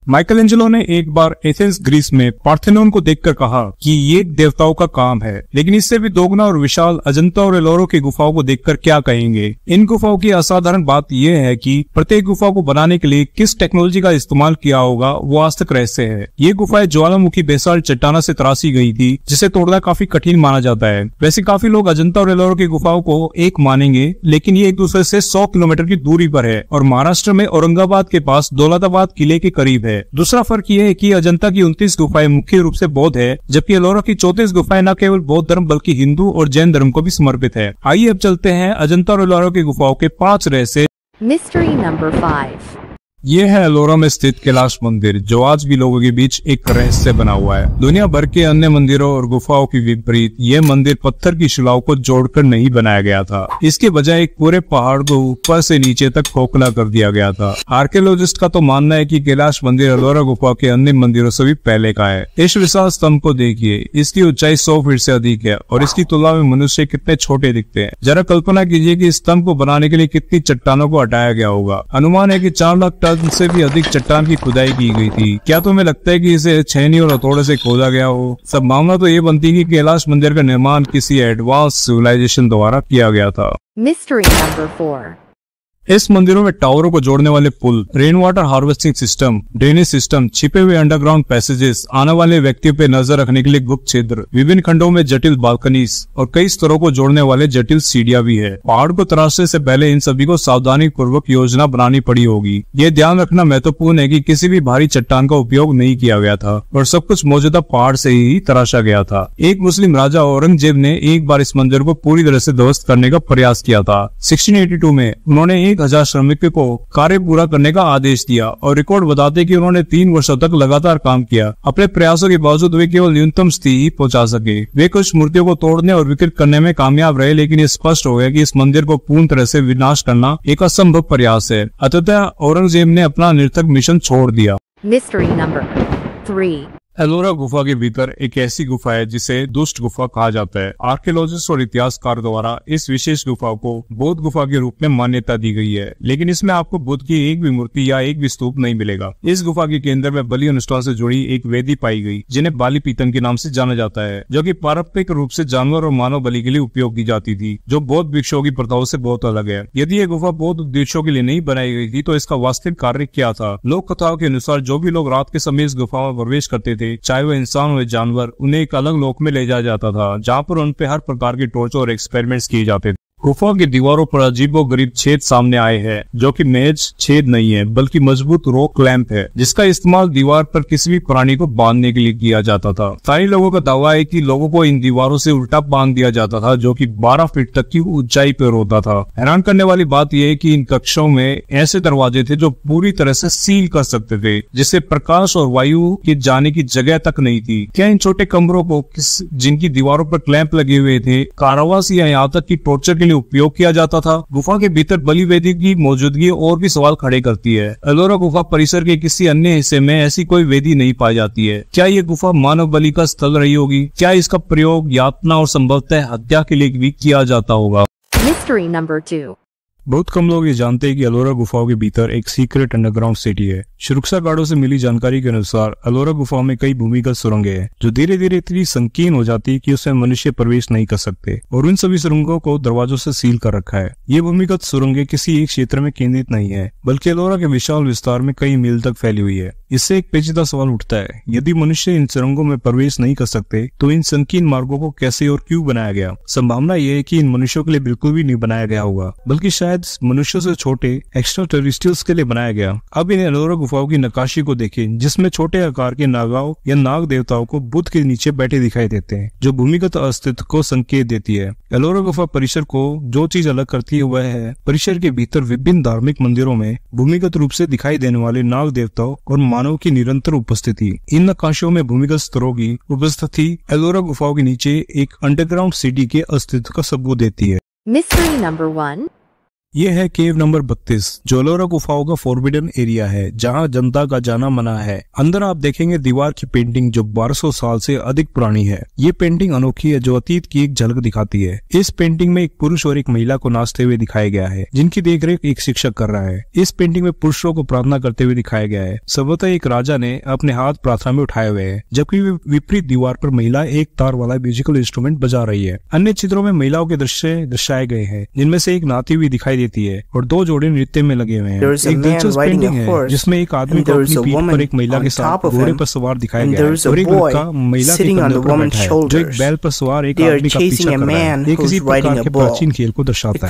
Michelangelo ने एक बार Athens Greece में पार्थेनोन को देखकर कहा कि ये देवताओं का काम है, लेकिन इससे भी दोगुना और विशाल अजंता और एलोरा की गुफाओं को देखकर क्या कहेंगे। इन गुफाओं की असाधारण बात यह है कि प्रत्येक गुफा को बनाने के लिए किस टेक्नोलॉजी का इस्तेमाल किया होगा वो आज तक रहस्य है। ये गुफाएं ज्वालामुखी बेसाल्ट चट्टाना से तराशी गई थी, जिसे तोड़ना काफी कठिन माना जाता है। वैसे काफी लोग अजंता और एलोरा की गुफाओं को एक मानेंगे, लेकिन ये एक दूसरे से 100 किलोमीटर की दूरी पर है और महाराष्ट्र में औरंगाबाद के पास दौलताबाद किले के करीब है। दूसरा फर्क यह है कि अजंता की 29 गुफाएं मुख्य रूप से बौद्ध है, जबकि एलोरा की 34 गुफाएं न केवल बौद्ध धर्म बल्कि हिंदू और जैन धर्म को भी समर्पित है। आइए अब चलते हैं अजंता और एलोरा की गुफाओं के 5 रहस्य। Mystery number 5। ये है एलोरा में स्थित कैलाश मंदिर, जो आज भी लोगों के बीच एक रहस्य बना हुआ है। दुनिया भर के अन्य मंदिरों और गुफाओं की विपरीत ये मंदिर पत्थर की शिलाओं को जोड़कर नहीं बनाया गया था। इसके बजाय एक पूरे पहाड़ को ऊपर से नीचे तक खोखला कर दिया गया था। आर्कियोलॉजिस्ट का तो मानना है कि कैलाश मंदिर एलोरा गुफा के अन्य मंदिरों से भी पहले का है। इस विशाल स्तंभ को देखिए, इसकी ऊंचाई 100 फीट से अधिक है और इसकी तुलना में मनुष्य कितने छोटे दिखते हैं। जरा कल्पना कीजिए कि इस स्तंभ को बनाने के लिए कितनी चट्टानों को हटाया गया होगा। अनुमान है कि 4 लाख टन से भी अधिक चट्टान की खुदाई की गई थी। क्या तुम्हें लगता है कि इसे छेनी और हथौड़े से खोदा गया हो? सब मामला तो ये बनती है कि कैलाश मंदिर का निर्माण किसी एडवांस सिविलाइजेशन द्वारा किया गया था। Mystery number 4। इस मंदिरों में टावरों को जोड़ने वाले पुल, rain water harvesting system, drainage system, छिपे हुए अंडरग्राउंड पैसेजेस, आने वाले व्यक्तियों पे नजर रखने के लिए गुप्त छिद्र, विभिन्न खंडों में जटिल बालकनीज और कई स्तरों को जोड़ने वाले जटिल सीढ़ियां भी है। पहाड़ को तराशने से पहले इन सभी को सावधानी पूर्वक योजना बनानी पड़ी होगी। ये ध्यान रखना महत्वपूर्ण है कि किसी भी भारी चट्टान का उपयोग नहीं किया गया था और सब कुछ मौजूदा पहाड़ से ही तराशा गया था। एक मुस्लिम राजा औरंगजेब ने एक बार इस मंदिर को पूरी तरह से ध्वस्त करने का प्रयास किया था। 1682 में उन्होंने 1000 श्रमिकों को कार्य पूरा करने का आदेश दिया और रिकॉर्ड बताते कि उन्होंने 3 वर्षों तक लगातार काम किया। अपने प्रयासों के बावजूद वे केवल न्यूनतम स्थिति ही पहुंचा सके। वे कुछ मूर्तियों को तोड़ने और विकृत करने में कामयाब रहे, लेकिन ये स्पष्ट हो गया कि इस मंदिर को पूर्ण तरह से विनाश करना एक असंभव प्रयास है। अतः औरंगजेब ने अपना निरर्थक मिशन छोड़ दिया। Mystery number 3। एलोरा गुफा के भीतर एक ऐसी गुफा है जिसे दुष्ट गुफा कहा जाता है। आर्कियोलॉजिस्ट और इतिहासकार द्वारा इस विशेष गुफा को बौद्ध गुफा के रूप में मान्यता दी गई है, लेकिन इसमें आपको बुद्ध की एक भी मूर्ति या एक भी स्तूप नहीं मिलेगा। इस गुफा के केंद्र में बलि अनुष्ठान से जुड़ी एक वेदी पाई गई, जिन्हें बाली पीतम के नाम से जाना जाता है, जो कि पारंपरिक रूप से जानवर और मानव बलि के लिए उपयोग की जाती थी, जो बौद्ध भिक्षुओं की प्रथाओं से बहुत अलग है। यदि ये गुफा बौद्ध उद्देश्यों के लिए नहीं बनाई गई थी, तो इसका वास्तविक कार्य क्या था? लोक कथाओं के अनुसार जो भी लोग रात के समय इस गुफा में प्रवेश करते थे, चाहे वह इंसान हो जानवर, उन्हें एक अलग लोक में ले जाया जाता था, जहाँ पर उन पे हर प्रकार के टॉर्चर और एक्सपेरिमेंट्स किए जाते थे। गुफा की दीवारों पर अजीबोगरीब छेद सामने आए हैं, जो कि महज छेद नहीं है बल्कि मजबूत रॉक क्लैंप है, जिसका इस्तेमाल दीवार पर किसी भी प्राणी को बांधने के लिए किया जाता था। स्थानीय लोगों का दावा है कि लोगों को इन दीवारों से उल्टा बांध दिया जाता था, जो कि 12 फीट तक की ऊंचाई पर होता था। हैरान करने वाली बात यह है कि इन कक्षों में ऐसे दरवाजे थे जो पूरी तरह से सील कर सकते थे, जिससे प्रकाश और वायु के जाने की जगह तक नहीं थी। क्या इन छोटे कमरों को जिनकी दीवारों पर क्लैंप लगे हुए थे, कारावास या यहाँ तक की टॉर्चर के लिए उपयोग किया जाता था? गुफा के भीतर बलि वेदी की मौजूदगी और भी सवाल खड़े करती है। एलोरा गुफा परिसर के किसी अन्य हिस्से में ऐसी कोई वेदी नहीं पाई जाती है। क्या ये गुफा मानव बलि का स्थल रही होगी? क्या इसका प्रयोग यातना और संभवतः हत्या के लिए भी किया जाता होगा? Mystery number 2। बहुत कम लोग ये जानते हैं कि एलोरा गुफाओं के भीतर एक सीक्रेट अंडरग्राउंड सिटी है। सुरक्षा गार्डों से मिली जानकारी के अनुसार एलोरा गुफाओं में कई भूमिगत सुरंगें हैं, जो धीरे धीरे इतनी संकीर्ण हो जाती है कि उसमें मनुष्य प्रवेश नहीं कर सकते, और उन सभी सुरंगों को दरवाजों से सील कर रखा है। ये भूमिगत सुरंगें किसी एक क्षेत्र में केंद्रित नहीं है, बल्कि एलोरा के विशाल विस्तार में कई मील तक फैली हुई है। इससे एक पेचीदा सवाल उठता है, यदि मनुष्य इन सुरंगों में प्रवेश नहीं कर सकते, तो इन संकीर्ण मार्गों को कैसे और क्यों बनाया गया? संभावना यह है कि इन मनुष्यों के लिए बिल्कुल भी नहीं बनाया गया होगा, बल्कि शायद मनुष्यों से छोटे एक्स्ट्रा टेरिस्ट्रियल्स के लिए बनाया गया। अब इन एलोरा गुफाओं की नक्काशी को देखें, जिसमें छोटे आकार के नागाओं या नाग देवताओं को बुद्ध के नीचे बैठे दिखाई देते हैं, जो भूमिगत अस्तित्व को संकेत देती है। एलोरा गुफा परिसर को जो चीज अलग करती है वह है परिसर के भीतर विभिन्न धार्मिक मंदिरों में भूमिगत रूप से दिखाई देने वाले नाग देवताओं और मानव की निरंतर उपस्थिति। इन नक्काशियों में भूमिगत स्तरों की उपस्थिति एलोरा गुफाओं के नीचे एक अंडरग्राउंड सिटी के अस्तित्व का सबूत देती है। Mystery number 1। ये है केव नंबर 32 जो एलोरा गुफाओं का फॉरबिडन एरिया है, जहां जनता का जाना मना है। अंदर आप देखेंगे दीवार की पेंटिंग जो 1200 साल से अधिक पुरानी है। ये पेंटिंग अनोखी है जो अतीत की एक झलक दिखाती है। इस पेंटिंग में एक पुरुष और एक महिला को नाचते हुए दिखाया गया है, जिनकी देखरेख एक शिक्षक कर रहा है। इस पेंटिंग में पुरुषों को प्रार्थना करते हुए दिखाया गया है। संभवतः एक राजा ने अपने हाथ प्रार्थना में उठाए हुए हैं, जबकि विपरीत दीवार पर महिला एक तार वाला म्यूजिकल इंस्ट्रूमेंट बजा रही है। अन्य चित्रों में महिलाओं के दृश्य दर्शाए गए हैं, जिनमें से एक नाती हुई दिखाई देती है और दो जोड़े नृत्य में लगे हुए हैं। एक दिलचस्प पेंटिंग है जिसमें एक आदमी को अपनी पीठ पर एक महिला के साथ घोड़े पर सवार दिखाया गया है और एक लड़का महिला के कंधे पर बैठा है, जो एक बैल पर सवार एक आदमी का पीछा कर रहा है। ये किसी प्रकार के प्राचीन खेल को दर्शाता है।